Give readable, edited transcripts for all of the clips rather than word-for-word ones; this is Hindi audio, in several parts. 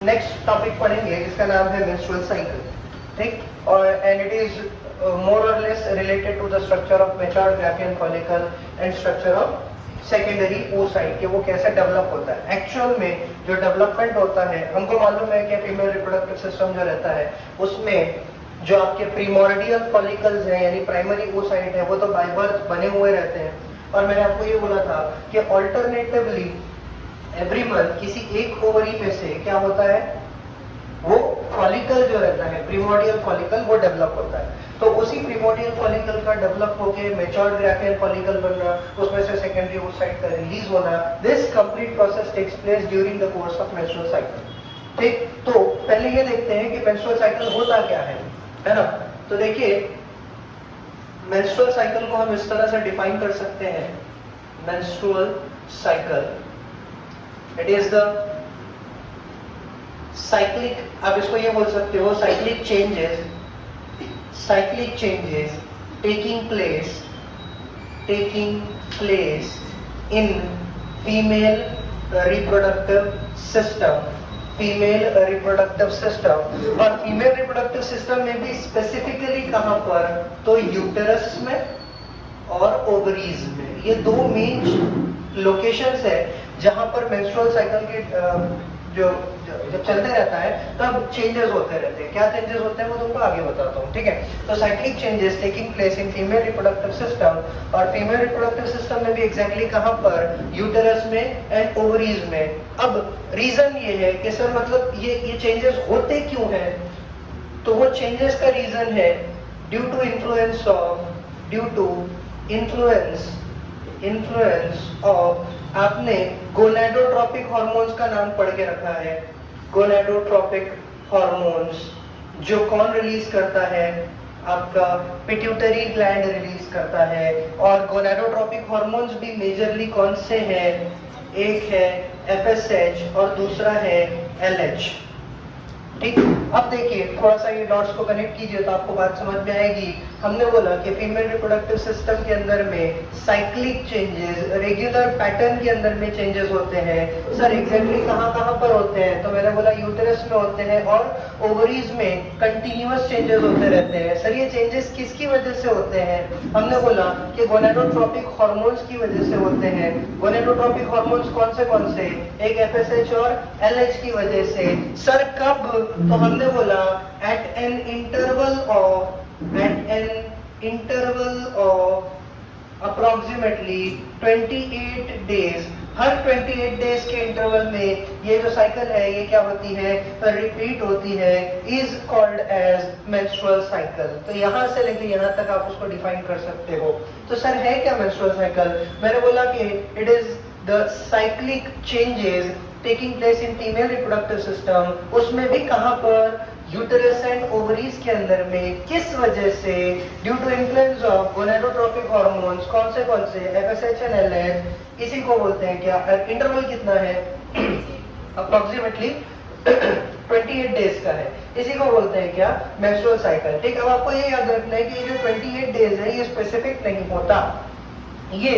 नेक्स्ट टॉपिक पढ़ेंगे जिसका नाम है मेंस्ट्रुअल साइकिल, ठीक। और एंड इट इज मोर और less related to the structure of matured Graafian follicle and structure of secondary oocyte कि वो कैसे डेवलप होता है। एक्चुअल में जो डेवलपमेंट होता है, हमको मालूम है कि फीमेल रिप्रोडक्टिव सिस्टम जो रहता है उसमें जो आपके प्रीमोर्डियल फॉलिकल्स हैं यानी प्राइमरी oocyte है वो तो बाय बर्थ बने हुए रहते हैं। और मैंने आपको ये बोला था कि ऑल्टरनेटिवली एवरी मंथ किसी एक ओवरी में से क्या होता है, वो फॉलिकल जो रहता है प्रीमोर्डियल फॉलिकल वो डेवलप होता है। तो उसी प्रीमोर्डियल फॉलिकल का डेवलप होके मैच्योर्ड ग्राफियन फॉलिकल बनना, उसमें से सेकेंडरी oocyte का रिलीज होना, this complete process takes place during the course of menstrual cycle, ठीक। तो पहले ये देखते हैं कि मेंस्ट्रुअल साइकिल होता क्या है ना। तो देखिए मेंस्ट्रुअल साइकिल को हम इस तरह से डिफाइन कर सकते हैं, menstrual cycle it is the cyclic, आप इसको ये बोल सकते हो cyclic changes taking place in female reproductive system. और फीमेल रिप्रोडक्टिव सिस्टम में भी स्पेसिफिकली कहां पर, तो यूटेरस में और ओवरीज में। ये दो मेन लोकेशंस है जहां पर मेंस्ट्रुअल साइकिल के जब चलते रहता है तब चेंजेस होते रहते हैं। क्या चेंजेस होते हैं वो तुमको आगे बताता हूँ, ठीक है। तो cyclic changes taking place in female reproductive system, और फीमेल रिप्रोडक्टिव सिस्टम में भी एग्जैक्टली कहां पर, यूटेरस में एंड ओवरीज में। अब रीजन ये है कि सर मतलब ये चेंजेस होते क्यों हैं, तो वो चेंजेस का रीजन है ड्यू टू इन्फ्लुएंस ऑफ, आपने गोनेडोट्रोपिक हार्मोन्स का नाम पढ़ के रखा है। गोनेडोट्रोपिक हार्मोन्स जो कौन रिलीज करता है, आपका पिट्यूटरी ग्लैंड रिलीज करता है। और गोनेडोट्रोपिक हार्मोन्स भी मेजरली कौन से हैं, एक है FSH और दूसरा है LH, ठीक। अब देखिए थोड़ा सा ये डॉट्स को कनेक्ट कीजिए तो आपको बात समझ में आएगी। हमने बोला कि फीमेल रिप्रोडक्टिव सिस्टम के अंदर में साइक्लिक चेंजेस रेगुलर पैटर्न के अंदर में चेंजेस होते हैं। सर एग्जैक्टली कहां पर होते हैं, तो मैंने बोला यूटेरस में होते हैं और ओवरीज में कंटिन्यूअस चेंजेस होते रहते हैं। सर ये चेंजेस किसकी वजह से होते हैं, हमने बोला कि गोनेडोट्रोपिक हार्मोन्स की वजह से होते हैं। गोनेडोट्रोपिक हार्मोन्स कौन से, एक FSH और LH की वजह से। सर कब, तो हमने बोला at an interval of approximately 28 days. हर 28 डेज के इंटरवल में ये जो साइकिल है ये क्या होती है, रिपीट होती है, is called as menstrual cycle. तो यहाँ से लेके यहाँ तक आप उसको डिफाइन कर सकते हो। तो सर है क्या मेंस्ट्रुअल साइकिल, मैंने बोला कि it is the cyclic changes taking place in female reproductive system, उसमें भी कहां पर, यूटेरस एंड ओवरीज के अंदर में। किस वजह से, due to influence of gonadotropic hormones कौन से FSH एंड LH। इसी को बोलते हैं क्या, इंटरवल कितना है अप्रोक्सीमेटली 28 डेज का है, इसी को बोलते हैं क्या, मेंस्ट्रुअल साइकिल, ठीक। अब आपको ये याद रखना है कि ये जो 28 डेज है ये स्पेसिफिक नहीं होता, ये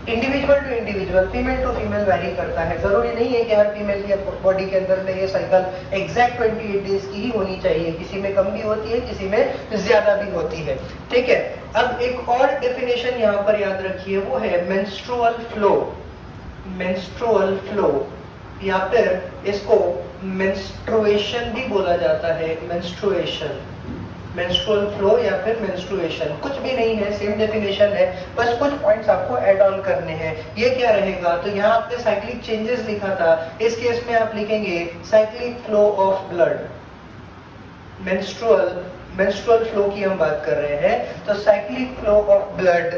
individual to individual, female to female vary करता है। जरूरी नहीं है कि हर फीमेल की बॉडी के अंदर में ये साइकिल एग्जैक्ट 28 डेज की ही होनी चाहिए, किसी में कम भी होती है, किसी में ज्यादा भी होती है, ठीक है। अब एक और डेफिनेशन यहाँ पर याद रखिए, वो है मेंस्ट्रुअल फ्लो, या फिर इसको मेंस्ट्रुएशन भी बोला जाता है, मेंस्ट्रुअल फ्लो या फिर मेंस्ट्रुएशन, कुछ भी नहीं है, सेम डेफिनेशन है, बस कुछ पॉइंट्स आपको ऐड ऑन करने हैं। ये क्या रहेगा, तो यहाँ आपने साइक्लिक चेंजेस लिखा था, इस केस में आप लिखेंगे cyclic flow of blood. Menstrual flow की हम बात कर रहे हैं, तो cyclic flow of blood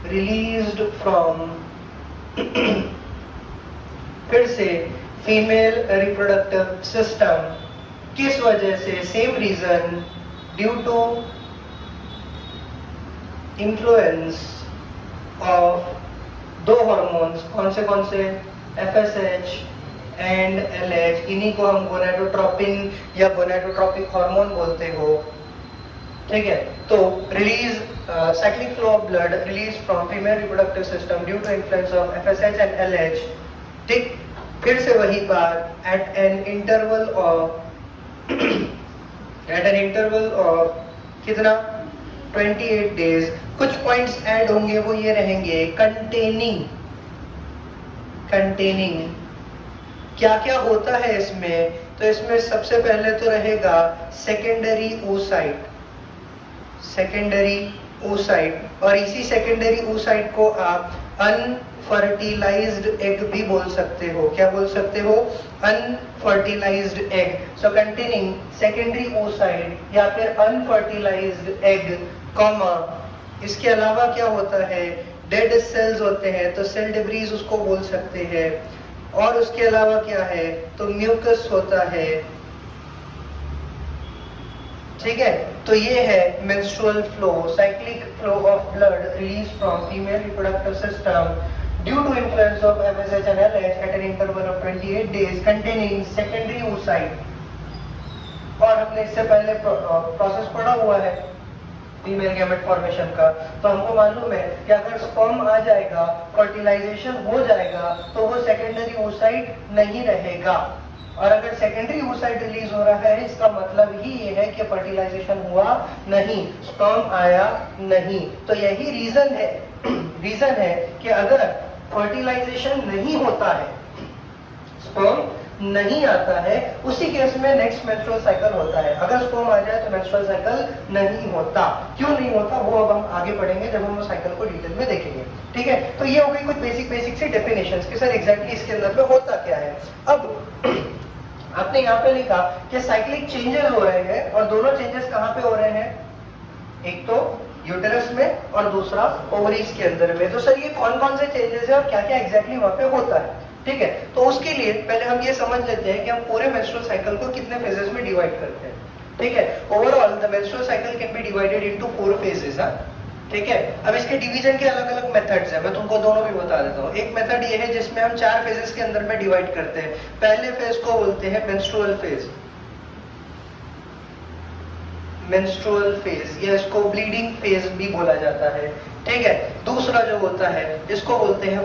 released from फिर से फीमेल रिप्रोडक्टिव सिस्टम, किस वजह से, same reason, due to influence of दो हार्मोन्स, कौन से FSH एंड LH, इन्हीं को हम गोनेडोट्रोपिन या गोनेडोट्रोपिक हार्मोन बोलते हो, ठीक है। तो release cyclic flow of blood released from female reproductive system due to influence of FSH and LH ठीक, फिर से वही बात, एट एन इंटरवल ऑफ कितना 28 डेज कुछ पॉइंट्स ऐड होंगे, वो ये रहेंगे कंटेनिंग क्या क्या होता है इसमें, तो इसमें सबसे पहले तो रहेगा सेकेंडरी oocyte और इसी सेकेंडरी oocyte को आप अनफर्टिलाइज्ड एग भी बोल सकते हो। क्या बोल सकते हो? Unfertilized egg. So containing secondary oocyte या फिर अनफर्टिलाइज्ड एग कॉमा, इसके अलावा क्या होता है, डेड सेल्स होते हैं तो सेल डिब्रीज उसको बोल सकते हैं, और उसके अलावा क्या है, तो म्यूकस होता है। ठीक है, तो ये है menstrual flow, cyclic flow of blood release from female reproductive system due to influence of FSH and LH at an interval of 28 days containing secondary oocyte। और हमने इससे पहले प्रोसेस पढ़ा हुआ है फीमेल गैमेट फॉर्मेशन का, तो हमको मालूम है कि अगर स्पर्म आ जाएगा, फर्टिलाइजेशन हो जाएगा, तो वो सेकेंडरी oocyte नहीं रहेगा, और अगर सेकेंडरी oocyte रिलीज हो रहा है, इसका मतलब ही ये है कि फर्टिलाइजेशन हुआ नहीं, स्पर्म आया नहीं। तो यही रीजन है कि अगर फर्टिलाइजेशन नहीं होता है, स्पर्म नहीं आता है, उसी केस में नेक्स्ट मेंस्ट्रुअल साइकिल होता है। अगर स्पर्म आ जाए तो मेंस्ट्रुअल साइकिल नहीं होता। क्यों नहीं होता वो अब हम आगे पढ़ेंगे जब हम वो साइकिल को डिटेल में देखेंगे। ठीक है, तो ये हो गई कुछ बेसिक सी डेफिनेशंस कि सर एग्जैक्टली इसके अंदर में होता क्या है। अब आपने यहाँ पे लिखा कि साइक्लिक चेंजेस हो रहे हैं, और दोनों चेंजेस कहाँ पे हो रहे हैं, एक तो यूटेरस में और दूसरा ओवरीज के अंदर में। तो सर ये कौन कौन से चेंजेस है और क्या क्या एग्जैक्टली वहाँ पे होता है। ठीक है, तो उसके लिए पहले हम ये समझ लेते हैं कि हम पूरे मेंस्ट्रुअल साइकिल को कितने फेजेस में डिवाइड करते हैं। ठीक है, overall the menstrual cycle can be divided into 4 phases. ठीक है, अब इसके डिवीजन के अलग अलग मेथड्स हैं, मैं तुमको दोनों भी बता देता हूँ। एक मेथड ये है जिसमें हम 4 फेजेस के अंदर में डिवाइड करते हैं। पहले फेज को बोलते हैं मेंस्ट्रुअल फेज या इसको ब्लीडिंग फेज भी बोला जाता है। ठीक है, दूसरा जो होता है इसको बोलते हैं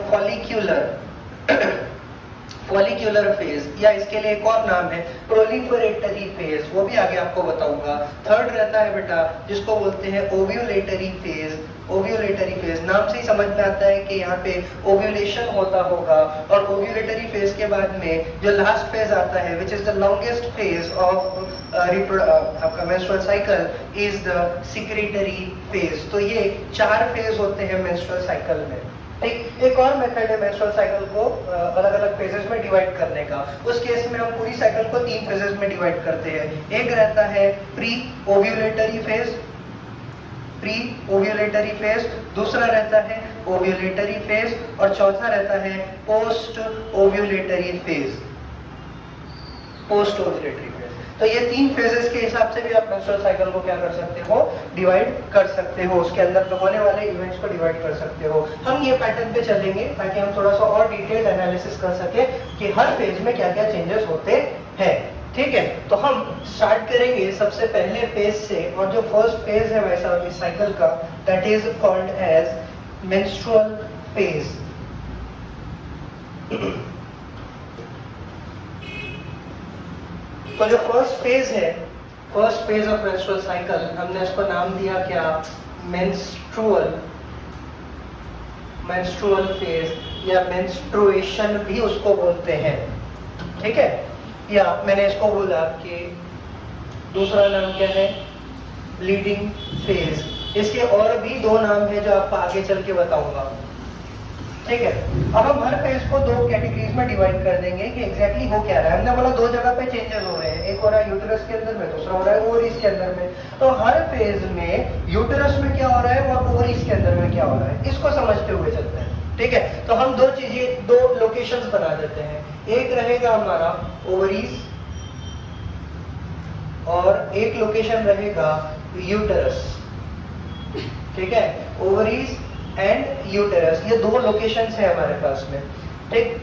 फॉलिक्यूलर फेज, या इसके लिए एक और नाम है प्रोलिफरेटरी फेज, वो भी आगे आपको बताऊंगा। थर्ड रहता है बेटा जिसको बोलते हैं ओव्यूलेटरी फेज। नाम से ही समझ में आता है कि यहाँ पे ओव्यूलेशन होता होगा, और ओव्यूलेटरी फेज के बाद में जो लास्ट फेज आता है which is the longest phase of आपका menstrual cycle is the secretory phase. तो ये 4 फेज होते हैं मेंस्ट्रुअल साइकिल में। एक और मेथड है मेंस्ट्रुअल साइकिल को अलग अलग फेजेस में डिवाइड करने का। उस केस में हम पूरी साइकिल को 3 फेजेस में डिवाइड करते हैं। एक रहता है प्री ओव्यूलेटरी फेज, दूसरा रहता है ओव्यूलेटरी फेज, और चौथा रहता है पोस्ट ओव्यूलेटरी फेज। तो ये 3 फेजेस के हिसाब से भी आप मेंस्ट्रुअल साइकिल को क्या कर सकते हो, डिवाइड कर सकते हो, उसके अंदर होने वाले इवेंट्स को डिवाइड कर सकते हो। हम ये पैटर्न पे चलेंगे ताकि हम थोड़ा सा और डिटेल्ड एनालिसिस कर सके कि हर फेज में क्या क्या चेंजेस होते हैं। ठीक है, तो हम स्टार्ट करेंगे सबसे पहले फेज से, और जो फर्स्ट फेज है वैसा इस साइकिल का, that is called as menstrual phase. तो जो first phase of menstrual cycle, हमने इसको नाम दिया क्या, मेंस्ट्रुअल फेज या मेंस्ट्रुएशन भी उसको बोलते हैं। ठीक है, या मैंने इसको बोला कि दूसरा नाम क्या है, ब्लीडिंग फेज। इसके और भी 2 नाम है जो आपको आगे चल के बताऊंगा। ठीक है, अब हम हर फेज को 2 कैटेगरीज में डिवाइड कर देंगे कि एग्जैक्टली हो क्या रहा है। हमने बोला 2 जगह पे चेंजेस हो रहे हैं, एक हो रहा है यूटेरस के अंदर में, दूसरा हो रहा है ओवरीज के अंदर में। तो हर फेज में यूटेरस में क्या हो रहा है और ओवरीज के अंदर में क्या हो रहा है, इसको समझते हुए चलते हैं। ठीक है, तो हम 2 लोकेशंस बना देते हैं। एक रहेगा हमारा ओवरीज और एक लोकेशन रहेगा यूटेरस। ठीक है, ओवरीज एंड यूटेरस, ये 2 लोकेशंस है हमारे पास में। ठीक,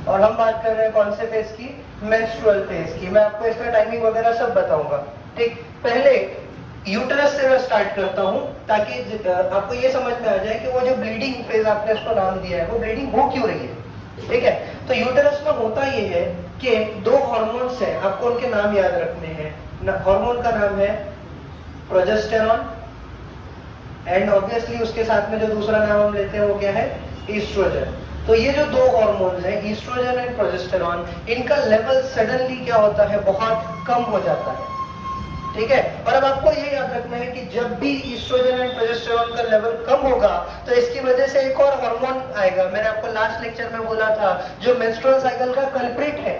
और हम बात कर रहे हैं कौन से फेज की, मेंस्ट्रुअल फेज की। मैं आपको इसका टाइमिंग वगैरह सब बताऊंगा। ठीक, पहले यूटेरस से मैं स्टार्ट करता हूं ताकि आपको ये समझ में आ जाए कि वो जो ब्लीडिंग फेज आपने इसको नाम दिया है वो ब्लीडिंग हो क्यों रही है। ठीक है, तो यूटेरस में होता ये है कि दो हार्मोन्स हैं, आपको उनके नाम याद रखने हैं। हार्मोन का नाम है प्रोजेस्टेरॉन, एंड ऑब्वियसली उसके साथ में जो दूसरा नाम हम लेते हैं वो क्या है, ईस्ट्रोजन। तो ये जो दो हार्मोन्स हैं, ईस्ट्रोजन एंड प्रोजेस्टेरॉन, इनका लेवल सडनली क्या होता है, बहुत कम हो जाता है। ठीक है, और अब आपको ये याद रखना है कि जब भी ईस्ट्रोजन एंड प्रोजेस्टेरॉन का लेवल कम होगा तो इसकी वजह से एक और हार्मोन आएगा। मैंने आपको लास्ट लेक्चर में बोला था, जो मेंस्ट्रुअल साइकिल का कल्प्रिट है,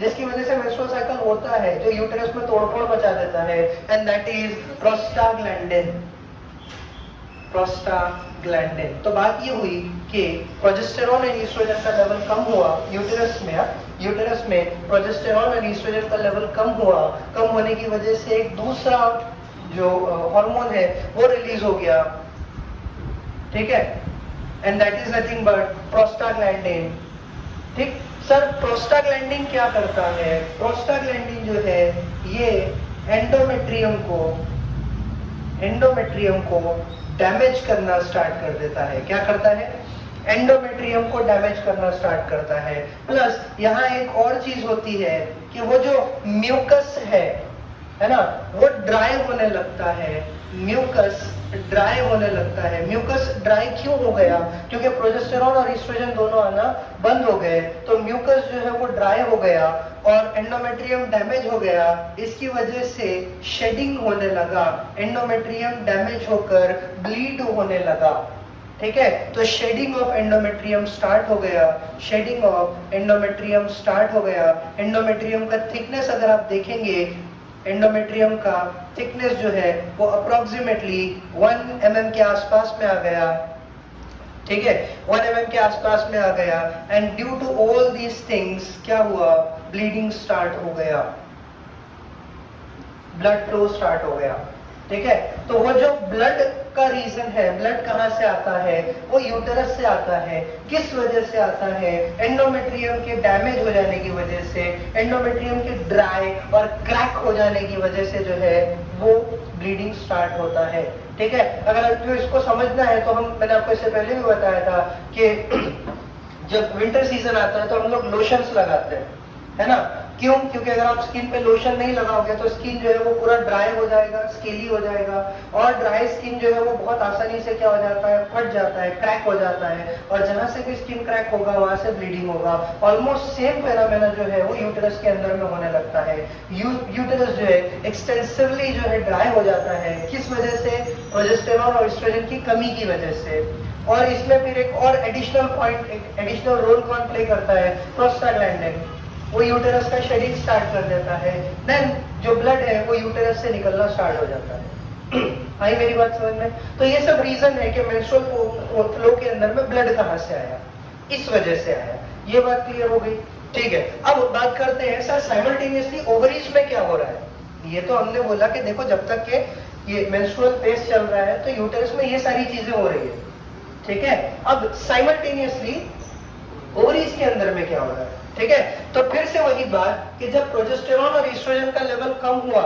जिसकी वजह से मेंस्ट्रुअल साइकिल होता है, जो यूटेरस में तोड़फोड़ मचा देता है, and that is prostaglandin. Prostaglandin. तो बात ये हुई कि प्रोजेस्टेरॉन एंड ईस्ट्रोजन का लेवल कम हुआ यूटेरस में प्रोजेस्टेरॉन और ईस्ट्रोजन का लेवल कम हुआ। कम होने की वजह से एक दूसरा जो हार्मोन है वो रिलीज हो गया, ठीक है, and that is nothing but prostaglandin. ठीक, सर प्रोस्टाग्लैंडिन क्या करता है? प्रोस्टाग्लैंडिन जो है ये एंडोमेट्रियम को डैमेज करना स्टार्ट कर देता है। क्या करता है? एंडोमेट्रियम को डैमेज करना स्टार्ट करता है। प्लस यहाँ एक और चीज होती है कि वो जो म्यूकस है ना, वो ड्राई होने लगता है। म्यूकस ड्राई होने लगता है। म्यूकस ड्राई क्यों हो गया? क्योंकि प्रोजेस्टेरॉन और ईस्ट्रोजन दोनों आना बंद हो गए, तो म्यूकस जो है वो ड्राई हो गया और एंडोमेट्रियम डैमेज हो गया। इसकी वजह से शेडिंग होने लगा, एंडोमेट्रियम डैमेज होकर ब्लीड होने लगा। ठीक है, तो शेडिंग ऑफ एंडोमेट्रियम स्टार्ट हो गया। एंडोमेट्रियम का थिकनेस अगर आप देखेंगे, एंडोमेट्रियम का थिकनेस जो है वो अप्रोक्सीमेटली 1 mm के आसपास में आ गया। ठीक है, 1 mm के आसपास में आ गया, and due to all these things क्या हुआ? ब्लीडिंग स्टार्ट हो गया, ब्लड फ्लो स्टार्ट हो गया। ठीक है, तो वो जो ब्लड का रीजन है, ब्लड कहाँ से आता है? वो यूटेरस से आता है। किस वजह से आता है? एंडोमेट्रियम के डैमेज हो जाने की वजह से, एंडोमेट्रियम के ड्राई और क्रैक हो जाने की वजह से जो है वो ब्लीडिंग स्टार्ट होता है। ठीक है, अगर आपको इसको समझना है तो मैंने आपको इससे पहले भी बताया था कि जब विंटर सीजन आता है तो हम लोग लोशंस लगाते हैं, है ना? क्यों? क्योंकि अगर आप स्किन पे लोशन नहीं लगाओगे तो स्किन जो है वो पूरा ड्राई हो जाएगा, स्केली हो जाएगा, और ड्राई स्किन जो है वो बहुत आसानी से क्या हो जाता है? फट जाता है, क्रैक हो जाता है, और जहां से भी स्किन क्रैक होगा वहां से ब्लीडिंग होगा। ऑलमोस्ट सेम फेनोमेना जो है वो यूटेरस के अंदर में होने लगता है। यूटेरस जो है एक्सटेंसिवली जो है ड्राई हो जाता है। किस वजह से? प्रोजेस्टेरॉन और एस्ट्रोजन की कमी की वजह से। और इसमें फिर एक और एडिशनल रोल कौन प्ले करता है? प्रोस्टाग्लैंडिन। वो यूटेरस का शेडिंग स्टार्ट कर देता है, देन जो ब्लड है वो यूटेरस से निकलना स्टार्ट हो जाता है। आई मेरी बात समझ में? तो ये सब रीजन है कि मेंस्ट्रुअल फ्लो के अंदर में ब्लड कहाँ से आया, इस वजह से आया। ये बात क्लियर हो गई? ठीक है, अब बात करते हैं सर साइमल्टेनियसली ओवरीज में क्या हो रहा है। ये तो हमने बोला कि देखो जब तक के ये मेंस्ट्रुअल फेज चल रहा है तो यूटेरस में ये सारी चीजें हो रही है। ठीक है, अब साइमल्टेनियसली ओवरीज के अंदर में क्या हो रहा है? ठीक है, तो फिर से वही बात कि जब प्रोजेस्टेरॉन और ईस्ट्रोजन का लेवल कम हुआ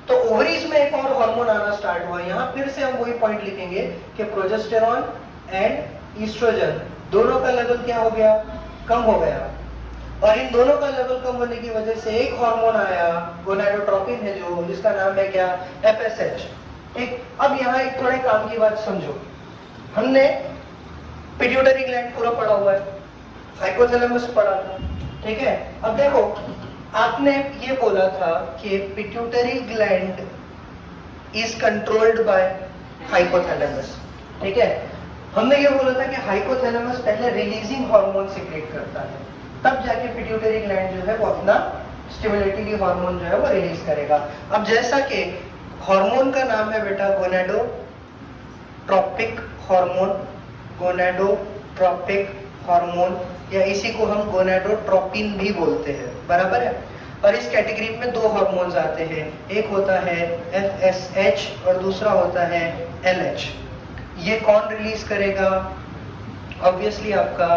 तो ओवरीज में एक और हार्मोन आना स्टार्ट हुआ। यहाँ फिर से हम वही पॉइंट लिखेंगे कि प्रोजेस्टेरॉन एंड ईस्ट्रोजन दोनों का लेवल क्या हो गया? कम हो गया। और इन दोनों का लेवल कम होने की वजह से एक हार्मोन आया, गोनाडोट्रोपिन है, जो जिसका नाम है क्या? FSH। ठीक, अब यहाँ एक थोड़े काम की बात समझो। हमने पिट्यूटरी ग्लैंड पूरा पढ़ा हुआ है, हाइपोथैलेमस पढ़ा था। ठीक है, अब देखो आपने ये बोला था कि pituitary gland is controlled by hypothalamus. ठीक है, हमने ये बोला था कि हाइपोथैलेमस पहले रिलीजिंग हार्मोन सिक्रेट करता है, तब जाके पिट्यूटरी ग्लैंड जो है वो अपना स्टिमुलेटरी हार्मोन जो है वो रिलीज करेगा। अब जैसा कि हार्मोन का नाम है बेटा गोनाडोट्रोपिक हार्मोन, या इसी को हम गोनाडोट्रोपिन भी बोलते हैं, बराबर है। और इस कैटेगरी में दो हार्मोन्स आते हैं, एक होता है FSH और दूसरा होता है LH। ये कौन रिलीज करेगा? ऑब्वियसली आपका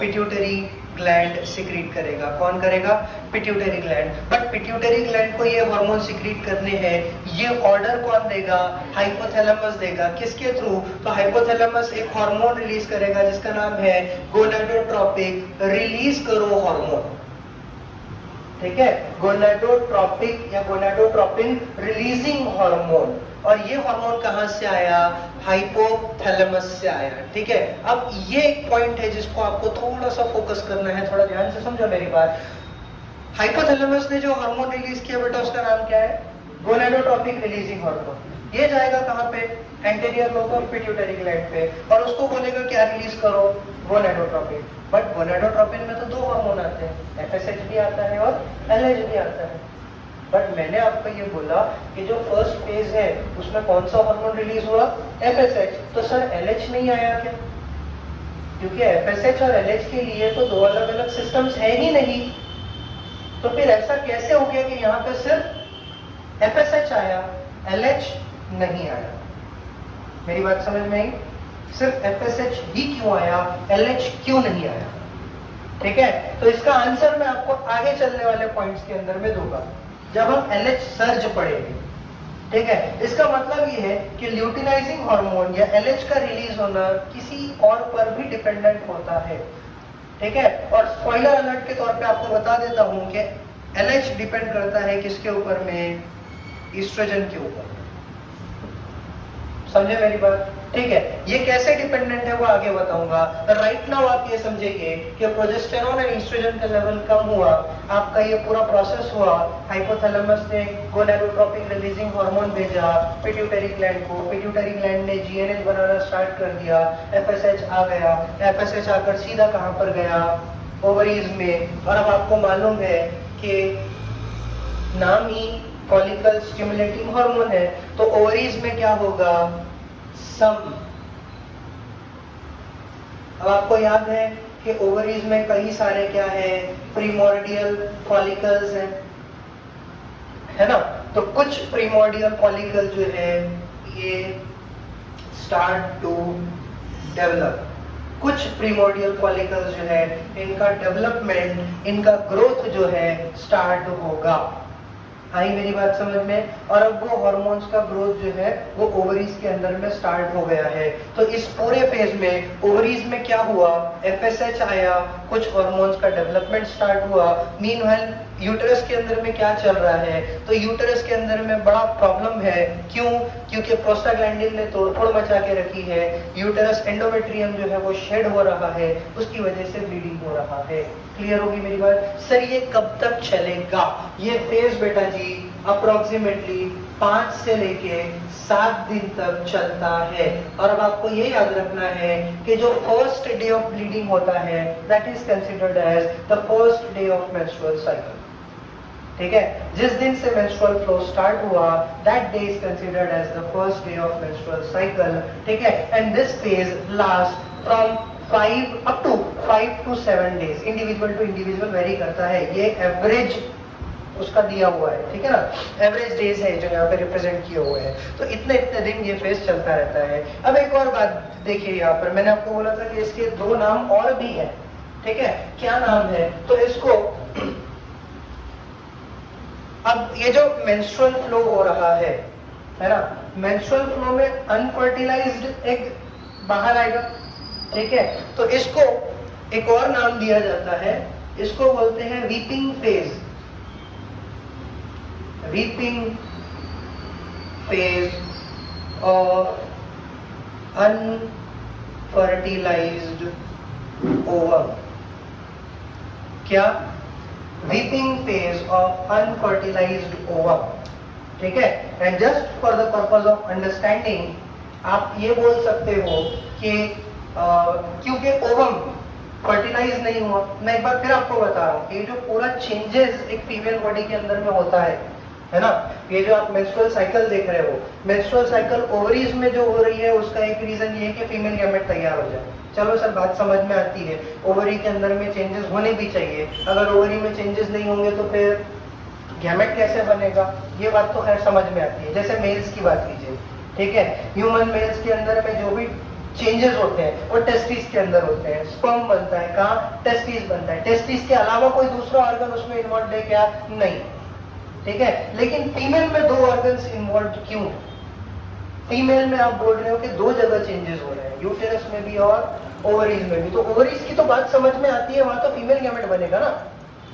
पिट्यूटरी ग्लैंड सिक्रीट करेगा। कौन करेगा? Pituitary gland. But pituitary gland को ये हार्मोन सिक्रीट करने हैं, ये ऑर्डर कौन देगा? हाइपोथैलेमस देगा। किसके थ्रू? तो हाइपोथैलेमस एक हार्मोन रिलीज करेगा जिसका नाम है गोनाडोट्रोपिक रिलीज करो हार्मोन। ठीक है, गोनाडोट्रोपिक या गोनाडोट्रोपिन रिलीजिंग हार्मोन। और ये हार्मोन कहां से आया? हाइपोथैलेमस से आया। ठीक है, अब ये एक पॉइंट है जिसको आपको थोड़ा सा फोकस करना है, थोड़ा ध्यान से समझो मेरी बात। हाइपोथैलेमस ने जो हार्मोन रिलीज किया बेटा उसका नाम क्या है? Gonadotropic releasing hormone. ये जाएगा कहां पे? Anterior lobe of pituitary gland पे, और उसको बोलेगा क्या रिलीज करो? गोनाडोट्रोपिन। बट गोनाडोट्रोपिन में तो दो हार्मोन आते हैं, एफएसएच भी आता है और एलएच भी आता है। बट मैंने आपको ये बोला कि जो फर्स्ट फेज है उसमें कौन सा हार्मोन रिलीज हुआ? एफएसएच। तो सर एलएच नहीं आया क्या? क्योंकि एफएसएच और एलएच के लिए तो दो अलग अलग सिस्टम्स है ही नहीं। तो फिर ऐसा कैसे हो गया कि यहाँ पे सिर्फ एफएसएच आया, एलएच नहीं आया? मेरी बात समझ में आई? सिर्फ एफएसएच ही क्यों आया, एलएच क्यों नहीं आया? ठीक है, तो इसका आंसर मैं आपको आगे चलने वाले पॉइंट्स के अंदर में दूंगा जब हम एलएच सर्ज पढ़ेंगे। ठीक है, इसका मतलब ये है कि ल्यूटिनाइजिंग हार्मोन या एलएच का रिलीज होना किसी और पर भी डिपेंडेंट होता है। ठीक है, और स्पॉइलर अलर्ट के तौर पे आपको बता देता हूं कि एलएच डिपेंड करता है किसके ऊपर में? ईस्ट्रोजन के ऊपर। समझे मेरी बात? ठीक है, ये कैसे डिपेंडेंट है वो आगे बताऊंगा। राइट नाउ आप ये समझिए कि प्रोजेस्टेरॉन और ईस्ट्रोजन का लेवल कम हुआ, आपका ये पूरा प्रोसेस हुआ, हाइपोथैलेमस ने गोनाडोट्रोपिक रिलीजिंग हार्मोन भेजा पिट्यूटरी ग्लैंड को, पिट्यूटरी ग्लैंड ने जीएनएच बनाना स्टार्ट कर दिया, एफएसएच आ गया, एफएसएच आकर सीधा कहां पर गया? ओवरीज में। और अब आपको मालूम है कि नाम ही फॉलिकल स्टिमुलेटिंग हार्मोन है, तो ओवरीज में क्या होगा? सम। अब आपको याद है कि ओवरीज में कई सारे क्या है? प्रीमोर्डियल फॉलिकल्स हैं, है ना? तो कुछ प्रीमोर्डियल फॉलिकल जो है ये स्टार्ट टू डेवलप। कुछ प्रीमोर्डियल फॉलिकल्स जो है इनका डेवलपमेंट, इनका ग्रोथ जो है स्टार्ट होगा। आई मेरी बात समझ में? और अब वो हार्मोन्स का ग्रोथ जो है वो ओवरीज के अंदर में स्टार्ट हो गया है। तो इस पूरे फेज में ओवरीज में क्या हुआ? एफएसएच आया, कुछ हार्मोन्स का डेवलपमेंट स्टार्ट हुआ। मीनवाइल यूटरस के अंदर में क्या चल रहा है? तो यूटरस के अंदर में बड़ा प्रॉब्लम है। क्यों? क्योंकि प्रोस्टाग्लैंडिन ने तोड़फोड़ मचा के रखी है। यूटरस एंडोमेट्रियम जो है वो शेड हो रहा है, उसकी वजह से ब्लीडिंग हो रहा है। क्लियर होगी मेरी बात? सर ये कब तक चलेगा? ये फेज बेटा जी अप्रोक्सीमेटली 5 से लेके 7 दिन तक चलता है। और अब आपको ये याद रखना है कि जो फर्स्ट डे ऑफ ब्लीडिंग होता है that is considered as the first day of menstrual cycle. ठीक है, जिस दिन से मेंस्ट्रुअल फ्लो स्टार्ट हुआ that day is considered as the first day of menstrual cycle. ठीक है, and this phase last from 5 to 7 days, individual to individual vary करता है। ये एवरेज उसका दिया हुआ है, ठीक है ना? एवरेज डेज है जो यहाँ पे रिप्रेजेंट किए हुए हैं। तो इतने इतने दिन ये फेज चलता रहता है। अब एक और बात देखिए, यहाँ पर मैंने आपको बोला था कि इसके 2 नाम और भी हैं। ठीक है, क्या नाम है? तो इसको अब ये जो मेंस्ट्रुअल फ्लो हो रहा है ना, मेंस्ट्रुअल फ्लो में अनफर्टिलाइज्ड एग बाहर आएगा। ठीक है, तो इसको एक और नाम दिया जाता है, इसको बोलते हैं weeping phase. Weeping phase of unfertilized ovum. क्या? Weeping phase of unfertilized ovum. ठीक है, and just for the purpose of understanding आप ये बोल सकते हो कि क्योंकि ओवम फर्टिलाइज नहीं हुआ। मैं एक बार फिर आपको बता रहा हूँ कि जो पूरा चेंजेस एक फीमेल बॉडी के अंदर में होता है ना? ये जो आप मेंस्ट्रुअल साइकिल देख रहे हो, मेंस्ट्रुअल साइकिल ओवरीज में जो हो रही है उसका एक रीजन ये है कि फीमेल गैमेट तैयार हो जाए। चलो सर बात समझ में आती है, ओवरी के अंदर में चेंजेस होने भी चाहिए। अगर ओवरी में चेंजेस नहीं होंगे तो फिर गैमेट कैसे बनेगा? ये बात तो खैर समझ में आती है। जैसे मेल्स की बात कीजिए, ठीक है, ह्यूमन मेल्स के अंदर में जो भी चेंजेस होते हैं वो टेस्टिस के अंदर होते हैं। स्पर्म बनता है कहाँ? टेस्टिस बनता है। टेस्टिस के अलावा कोई दूसरा ऑर्गन उसमें इन्वॉल्व है क्या? नहीं, ठीक है। लेकिन फीमेल में 2 ऑर्गन्स इन्वॉल्व क्यों? फीमेल में आप बोल रहे हो कि 2 जगह चेंजेस हो रहे हैं, यूटेरस में भी और ओवरीज में भी। तो ओवरीज की तो बात समझ में आती है, वहां तो फीमेल गैमेट बनेगा ना,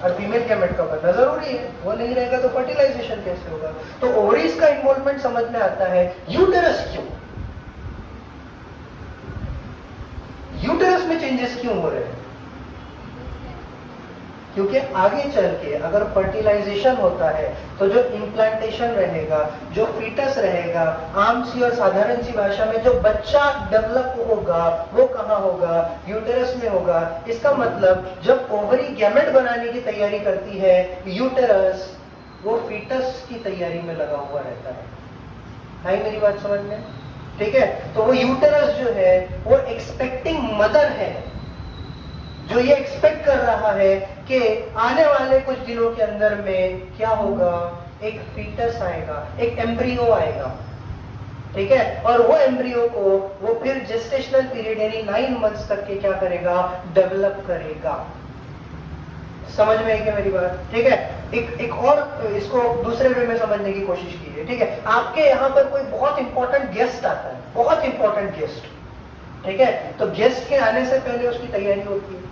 और फीमेल गैमेट का बनना जरूरी है, वो नहीं रहेगा तो फर्टिलाइजेशन कैसे होगा? तो ओवरीज का इन्वॉल्वमेंट समझ में आता है। यूटेरस क्यों? यूटेरस में चेंजेस क्यों हो रहे हैं? क्योंकि आगे चल के अगर फर्टिलाइजेशन होता है तो जो इम्प्लांटेशन रहेगा, जो फीटस रहेगा, आम सी और साधारण सी भाषा में जो बच्चा डेवलप होगा वो कहाँ होगा? यूटेरस में होगा। इसका मतलब जब ओवरी गैमेट बनाने की तैयारी करती है, यूटेरस वो फीटस की तैयारी में लगा हुआ रहता है। आई मेरी बात समझ में? ठीक है। तो वो यूटेरस जो है वो एक्सपेक्टिंग मदर है, जो ये एक्सपेक्ट कर रहा है कि आने वाले कुछ दिनों के अंदर में क्या होगा? एक फीटस आएगा, एक एम्ब्रियो आएगा, ठीक है। और वो एम्ब्रियो को वो फिर जेस्टेशनल पीरियड यानी 9 मंथ्स तक के क्या करेगा? डेवलप करेगा। समझ में आई क्या मेरी बात? ठीक है। एक और इसको दूसरे वे में समझने की कोशिश कीजिए, ठीक है। आपके यहाँ पर कोई बहुत इंपॉर्टेंट गेस्ट आता है, बहुत इंपॉर्टेंट गेस्ट, ठीक है। तो गेस्ट के आने से पहले उसकी तैयारी होती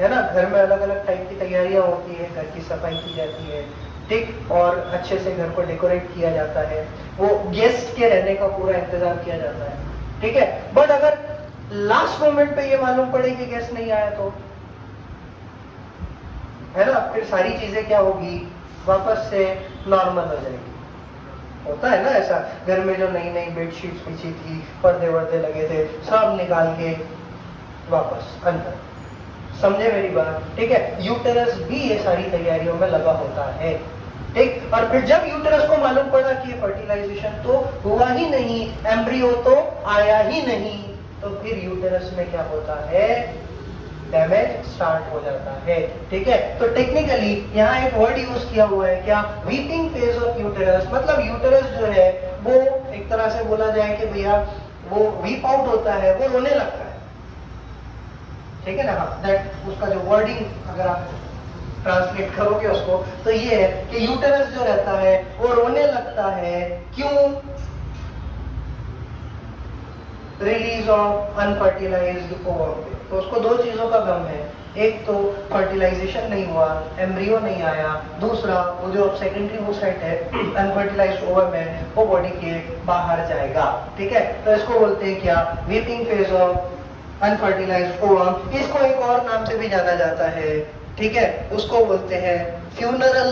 है ना। घर में अलग अलग टाइप की तैयारियां होती है, घर की सफाई की जाती है, ठीक, और अच्छे से घर को डेकोरेट किया जाता है, वो गेस्ट के रहने का पूरा इंतजाम किया जाता है, ठीक है। बट अगर लास्ट मोमेंट पे ये मालूम पड़े कि गेस्ट नहीं आया तो, है ना, फिर सारी चीजें क्या होगी? वापस से नॉर्मल हो जाएगी। होता है ना ऐसा, घर में जो नई नई बेडशीट्स बिछी थी, पर्दे वर्दे लगे थे, सब निकाल के वापस अंदर। समझे मेरी बात? ठीक है। यूटेरस भी ये सारी तैयारियों में लगा होता है, ठीक। और फिर जब यूटेरस को मालूम पड़ा कि फर्टिलाइजेशन तो हुआ ही नहीं, एम्ब्रियो तो आया ही नहीं, तो फिर यूटेरस में क्या होता है? डैमेज स्टार्ट हो जाता है, ठीक है। तो टेक्निकली यहाँ एक वर्ड यूज किया हुआ है क्या? Weeping phase of uterus. मतलब यूटेरस जो है वो एक तरह से बोला जाए कि भैया वो वीप आउट होता है, वो रोने लगता है, ठीक है ना। हाँ, दैट उसका जो वर्डिंग अगर आप ट्रांसलेट करोगे उसको तो ये है कि यूटेरस जो रहता है वो रोने लगता है। क्यों? Release of unfertilized ovum. तो उसको 2 चीजों का गम है, एक तो फर्टिलाइजेशन नहीं हुआ, एम्ब्रियो नहीं आया, दूसरा वो जो सेकेंडरी ओसाइट है, अनफर्टिलाइज्ड ओवम है, वो बॉडी के बाहर जाएगा, ठीक है। तो इसको बोलते हैं क्या? Weeping phase of unfertilized ovum. इसको एक और नाम से भी जाना जाता है, ठीक है, उसको बोलते हैं फ्यूनरल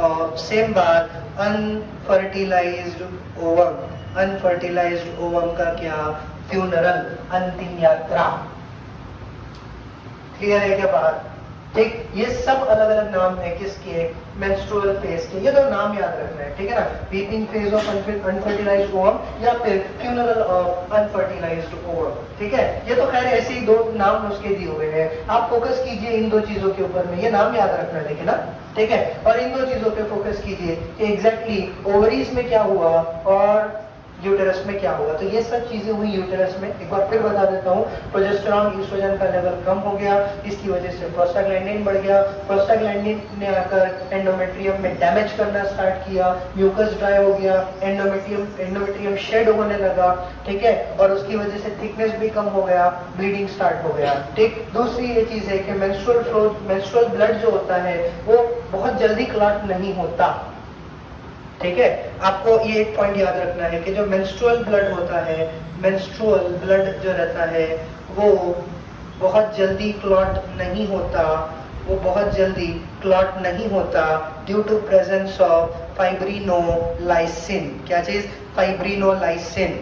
ऑफ सेम बात अनफर्टिलाइज्ड ओवम। अनफर्टिलाइज्ड ओवम का क्या? फ्यूनरल, अंतिम यात्रा। क्लियर है क्या बात? ठीक। ये सब अलग अलग नाम है किसके? मेंस्ट्रुअल फेज के। ये 2 नाम याद रखना है, ठीक है ना। Weeping phase of unfertilized ovum या फिर फ्यूनरल ऑफ अनफर्टिलाइज्ड ओवम, ठीक है। ये तो खैर ऐसे ही 2 नाम उसके दिए हुए हैं, आप फोकस कीजिए इन 2 चीजों के ऊपर में, ये नाम याद रखना है, लेकिन ना, ठीक है। और इन 2 चीजों पे फोकस कीजिए कि एग्जैक्टली ओवरीज में क्या हुआ और यूटेरस में क्या होगा। तो ये सब चीजें हुई यूटेरस में। एक बार फिर बता देता हूँ, प्रोजेस्टेरॉन ईस्ट्रोजन का लेवल कम हो गया, इसकी वजह से प्रोस्टाग्लैंडिन बढ़ गया, प्रोस्टाग्लैंडिन ने आकर एंडोमेट्रियम में डैमेज करना स्टार्ट किया, म्यूकस ड्राई हो गया, एंडोमेट्रियम शेड होने लगा, ठीक है, और उसकी वजह से थिकनेस भी कम हो गया, ब्लीडिंग स्टार्ट हो गया, ठीक। दूसरी ये चीज है कि मेंस्ट्रुअल ब्लड जो होता है वो बहुत जल्दी क्लॉट नहीं होता, ठीक है। आपको ये एक पॉइंट याद रखना है कि जो मेंस्ट्रुअल ब्लड होता है, मेंस्ट्रुअल ब्लड जो रहता है वो बहुत जल्दी क्लॉट नहीं होता, वो बहुत जल्दी क्लॉट नहीं होता ड्यू टू प्रेजेंस ऑफ फाइब्रिनोलाइसिन। क्या चीज? फाइब्रिनोलाइसिन।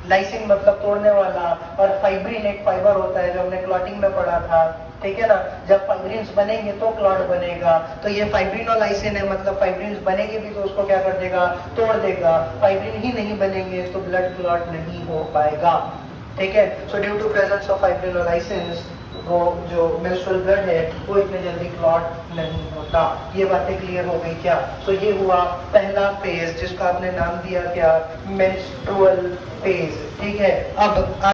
लाइसिन मतलब तोड़ने वाला, और फाइब्रिन एक फाइबर होता है जो हमने क्लॉटिंग में पढ़ा था, ठीक है ना। जब फाइब्रिन्स बनेंगे तो क्लॉट बनेगा, तो ये फाइब्रिनोलाइसिन है, मतलब फाइब्रिन्स बनेंगे भी तो उसको क्या कर देगा? तोड़ देगा। फाइब्रिन ही नहीं बनेंगे तो ब्लड क्लॉट नहीं हो पाएगा, ठीक है। So due to presence of fibrinolysin वो जो मेंस्ट्रुअल ब्लड है वो इतने जल्दी क्लॉट नहीं होता। ये बातें क्लियर हो गई क्या? सो ये हुआ पहला फेज जिसका आपने नाम दिया क्या, मेंस्ट्रुअल फेज। ठीक है, अब